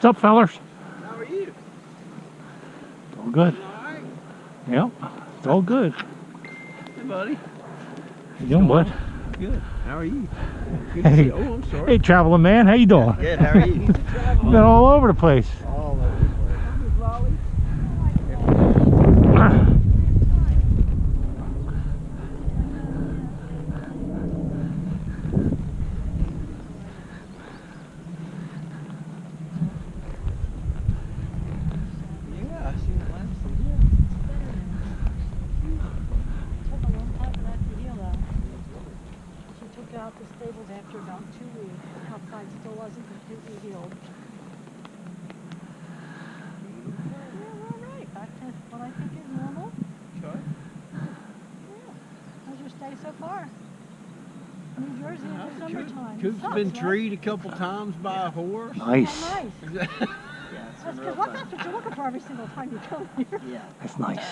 What's up, fellers? How are you? All good. All right? Yep, it's all good. Hey, buddy. How you doing, bud? Good. How are you? Good to see you. Oh, I'm sorry. Hey, traveling man, how you doing? Good. How are you? Been all over the place. All over the place. Lolly. Yeah, I seen it last week. Took a long time for that to heal though. She took out the staples after about 2 weeks. Outside still wasn't completely healed. Yeah, we're all right. Back to what I think is normal. Okay. Yeah. How's your stay so far? New Jersey in the summertime. Coop's Sucks, been right? treed a couple times by a horse. Nice. Oh, nice. Yeah, That's good. Well, that's what you're looking for every single time you come here. Yeah, That's nice.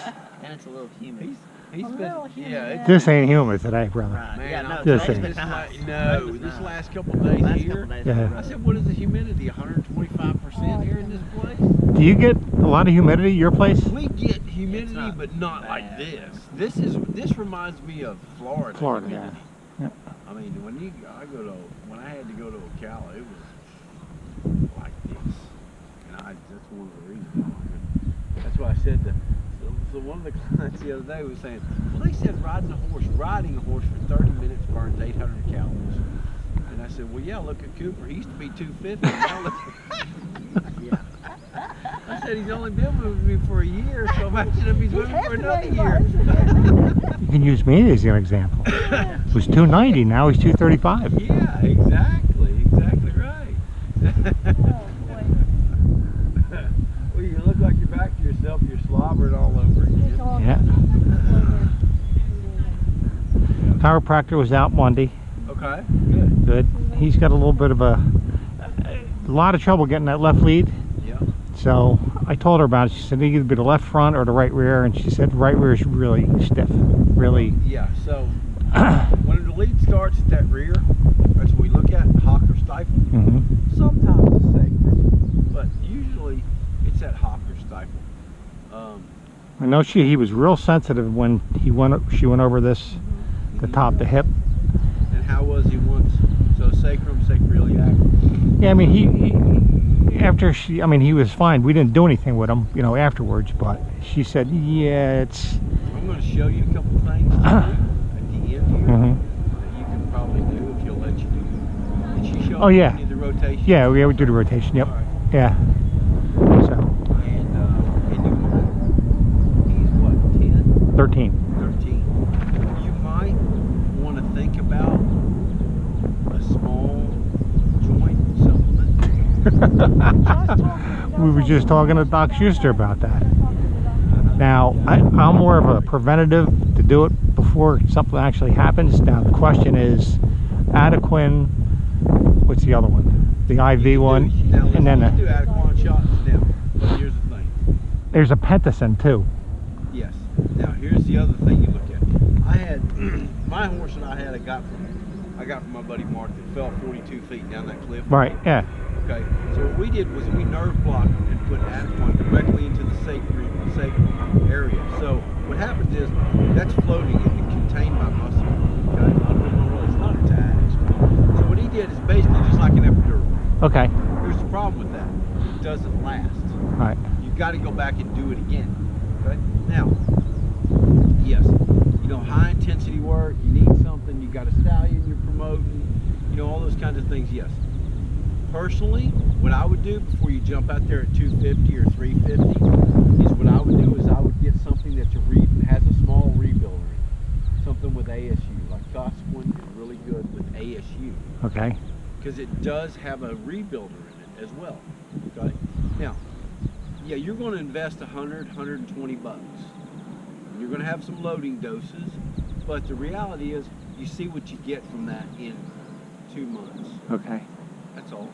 and it's a little humid. He's A been, little humid, yeah. yeah. This ain't humid today, brother. Man, yeah, no, I'll This tell you ain't. this last couple of days Last here. couple days Yeah. I said, what is the humidity? 125% here in this place? Do you get a lot of humidity at your place? We get humidity, not but not like bad. this. This reminds me of Florida. Florida, humidity. yeah. I mean, when I had to go to Ocala, it was like this, and that's one of the reasons. That's why I said that. So one of the clients the other day was saying, well, they said riding a horse for 30 minutes burns 800 calories. And I said, well, yeah, look at Cooper. He used to be 250. Now look. Yeah. I said he's only been with me for a year, so imagine if he's with me for another year. You can use me as an example. It was 290, now he's 235. Yeah, exactly right. Oh, boy. Well, you look like you're back to yourself. You're slobbering all over again. It's all Yeah. good. Chiropractor was out Monday. Okay, good. Good. He's got a little bit of a lot of trouble getting that left lead. Yeah. So I told her about it. She said either be the left front or the right rear, and she said right rear is really stiff. Really. Yeah. So when the lead starts at that rear, that's what we look at, hock or stifle. Mm-hmm. Sometimes it's sacrum, but usually it's at hock or stifle. I know he was real sensitive when she went over this, the top, the hip. And how was he once? So sacrum, sacroiliac. Yeah, I mean he was fine. We didn't do anything with him, afterwards. But she said, yeah, it's. I'm going to show you a couple things to do at the end here that you can probably do if he'll let you do. Did she show Oh, yeah. you the rotation? Yeah, we would do the rotation. Yep. All right. Yeah. So. And he's what, 10? 13. 13. You might want to think about a small joint supplement. We were just talking to Doc Schuster about that. Now, I'm more of a preventative to do it before something actually happens. Now, the question is, Adequin, what's the other one? The IV one, Now, and then you do Adequan shots now. But here's the thing. there's a Pentacin too. Yes. Now, here's the other thing you look at. I had my horse that I got from my buddy Mark that fell 42 feet down that cliff. Right, yeah. Okay, so what we did was we nerve blocked and put Adequan directly into the sacrum area. So what happens is that's floating and it contained my muscle. Okay, it's not attached. So what he did is basically just like an epidural. Okay. Here's the problem with that: it doesn't last. Right. You've got to go back and do it again. Okay. Now, yes, high intensity work. You need something. You got a stallion you're promoting. All those kinds of things. Yes. Personally, what I would do before you jump out there at 250 or 350 is what I would do is I would get something that has a small rebuilder in it. Something with ASU, like Cosquin is really good with ASU. Okay. Because it does have a rebuilder in it as well. Okay. Now, yeah, you're going to invest 120 bucks. You're going to have some loading doses, but the reality is you see what you get from that in 2 months. Okay. That's all.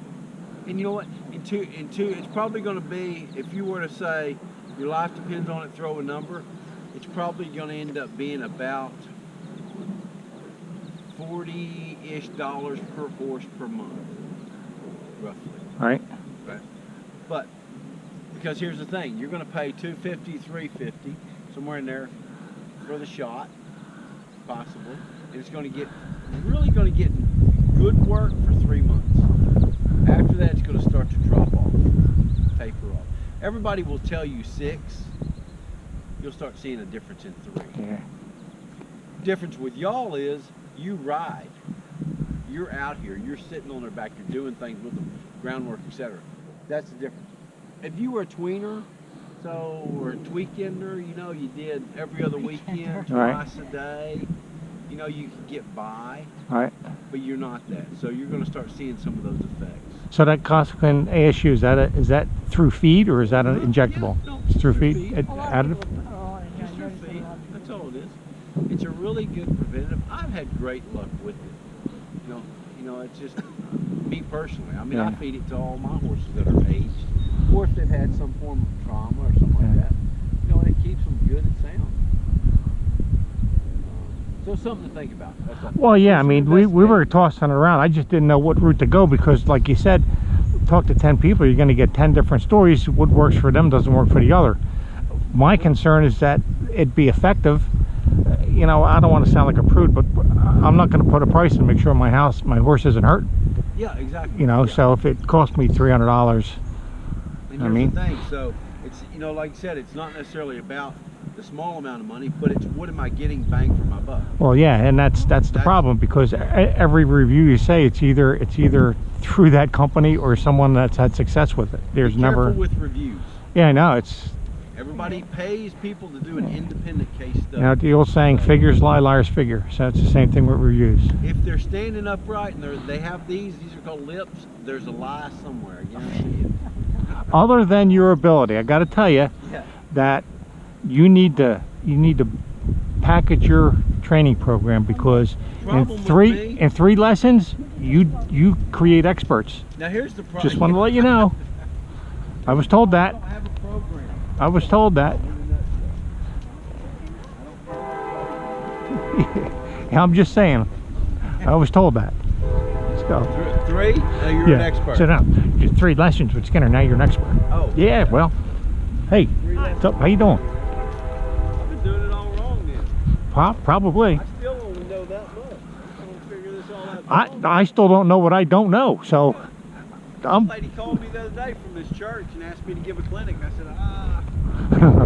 And you know what? In two, it's probably going to be, if you were to say your life depends on it, throw a number, it's probably going to end up being about $40-ish per horse per month, roughly. All right. Right? But because here's the thing, you're going to pay $250, $350, somewhere in there for the shot, possibly, and it's going to get really going to get good work for 3 months. After that, it's going to start to drop off, taper off. Everybody will tell you 6. You'll start seeing a difference in 3. Yeah. Difference with y'all is you ride. You're out here. You're sitting on their back. You're doing things with them, groundwork, etc. That's the difference. If you were a tweener, or a tweakender, you know, you did every other weekend, twice a day, you know, you could get by. Right. But you're not that. So you're going to start seeing some of those effects. So that Cosquin ASU, is that through feed or is that an injectable? Yeah, no, it's through feed. A lot of Additive. people are on it. Yeah, It's I your noticed feet. a lot of That's people. all it is. It's a really good preventative. I've had great luck with it. You know, it's just me personally. I mean, I feed it to all my horses that are aged, or if they've had some form of trauma or something like that. You know, and it keeps them good and sound. So something to think about. That's all. Well, yeah, I mean, we were tossing it around. I just didn't know what route to go because, like you said, talk to 10 people, you're going to get 10 different stories. What works for them doesn't work for the other. My concern is that it'd be effective. You know, I don't want to sound like a prude, but I'm not going to put a price and make sure my horse isn't hurt. Yeah, exactly. You know, so if it cost me $300, and here's the thing. So it's, you know, like I said, it's not necessarily about the small amount of money, but it's what am I getting bang for my buck. Well, yeah, and that's the problem because every review you say it's either through that company or someone that's had success with it. There's Be careful never with reviews. Yeah, I know it's. Everybody pays people to do an independent case study. You know, the old saying, figures lie, liars figure. So it's the same thing with reviews. If they're standing upright and they have these are called lips, there's a lie somewhere. I guarantee it. Other than your ability, I got to tell you that you need to package your training program because in three lessons you create experts. Now here's the problem. Just want to let you know. I was told I that. don't have a program. I was told that. I'm just saying. I was told that. Let's go. 3? You're an expert. So now, just 3 lessons with Skinner. Now you're an expert. Oh. Yeah. Well. Hey. What's up? How you doing? I've been doing it all wrong then. Probably. I still don't know that much. I'm gonna figure this all out. I still don't know what I don't know. So. A lady called me the other day from this church and asked me to give a clinic. I said,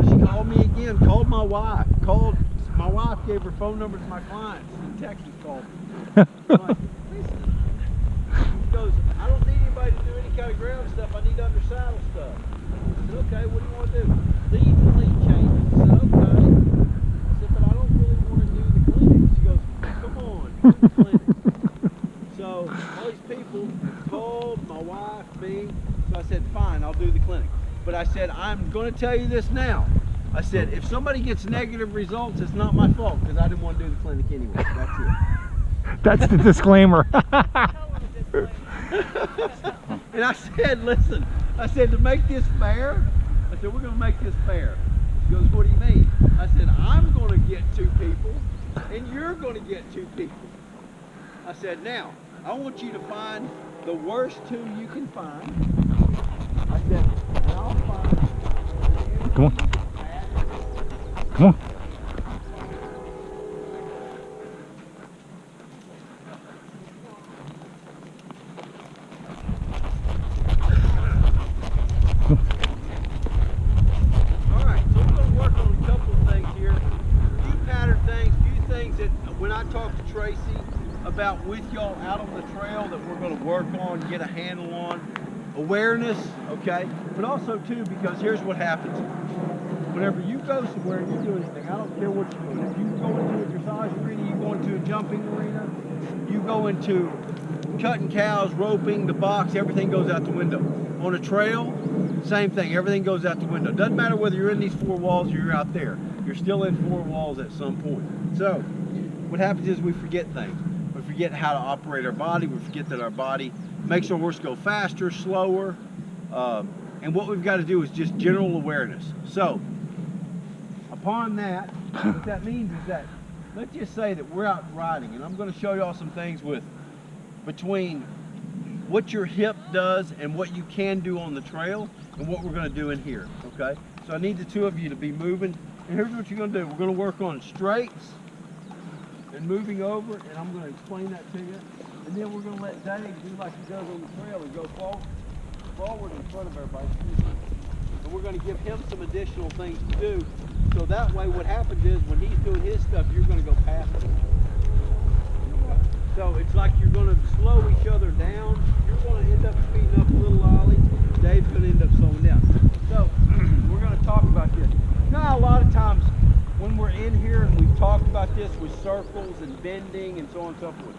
She called me again, called my wife. My wife gave her phone number to my clients in Texas, called me. I'm like, listen. She goes, I don't need anybody to do any kind of ground stuff. I need under saddle stuff. I said, okay, what do you want to do? Leads and lead changes. I said, okay. I said, but I don't really want to do the clinic. She goes, come on, do the clinic. So all these people called my wife, me. So I said, fine, I'll do the clinic. But I said, I'm going to tell you this now. I said, if somebody gets negative results, it's not my fault because I didn't want to do the clinic anyway. That's it. That's the disclaimer. And I said, listen, I said, to make this fair, I said, we're going to make this fair. She goes, what do you mean? I said, I'm going to get 2 people and you're going to get 2 people. I said, now, I want you to find the worst 2 you can find. I said, and I'll find. Come on. Come on. All right, so we're going to work on a couple of things here. A few pattern things, a few things that when I talk to Tracy about with y'all out on the trail that we're going to work on, get a handle on. Awareness, okay? But also too, because here's what happens. Whenever you go somewhere and you do anything, I don't care what you're doing. If you go into a dressage arena, you go into a jumping arena, you go into cutting cows, roping, the box, everything goes out the window. On a trail, same thing, everything goes out the window. Doesn't matter whether you're in these 4 walls or you're out there. You're still in 4 walls at some point. So, what happens is we forget things. We forget how to operate our body. We forget that our body makes our horse go faster, slower. And what we've got to do is just general awareness. So, upon that, what that means is that, let's just say that we're out riding, and I'm going to show y'all some things with between what your hip does and what you can do on the trail and what we're going to do in here, okay? So I need the two of you to be moving. And here's what you're going to do. We're going to work on straights and moving over, and I'm going to explain that to you. And then we're going to let Dave do like he does on the trail and go forward in front of everybody. And we're going to give him some additional things to do. So that way what happens is when he's doing his stuff, you're going to go past him. So it's like you're going to slow each other down. You're going to end up speeding up a little, Ollie. Dave's going to end up slowing down. So we're going to talk about this. Now a lot of times when we're in here and we've talked about this with circles and bending and so on and so forth.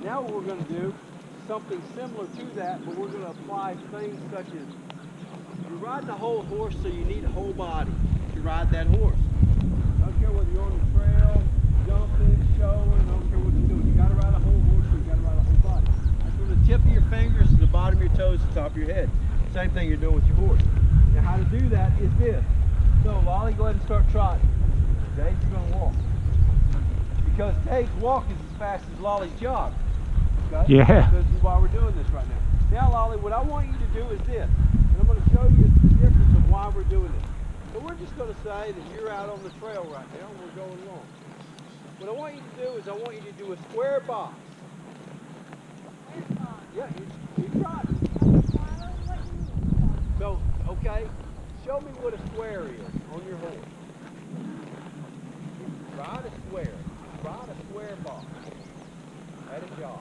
Now what we're going to do is something similar to that, but we're going to apply things such as you're riding a whole horse, so you need a whole body to ride that horse. I don't care whether you're on the trail, jumping, showing, I don't care what you're doing. You got to ride a whole horse, or you got to ride a whole body. That's from the tip of your fingers to the bottom of your toes to the top of your head. Same thing you're doing with your horse. Now how to do that is this. So Lolly, go ahead and start trotting. Dave, you're going to walk. Because Dave's walk is as fast as Lolly's jog. Okay? Yeah. This is why we're doing this right now. Now Lolly, what I want you to do is this. And I'm going to show you the difference of why we're doing this. So we're just going to say that you're out on the trail right now and we're going along. What I want you to do is I want you to do a square box. Yeah, you trot. So, okay, show me what a square is on your horse. Ride a square box at a jog.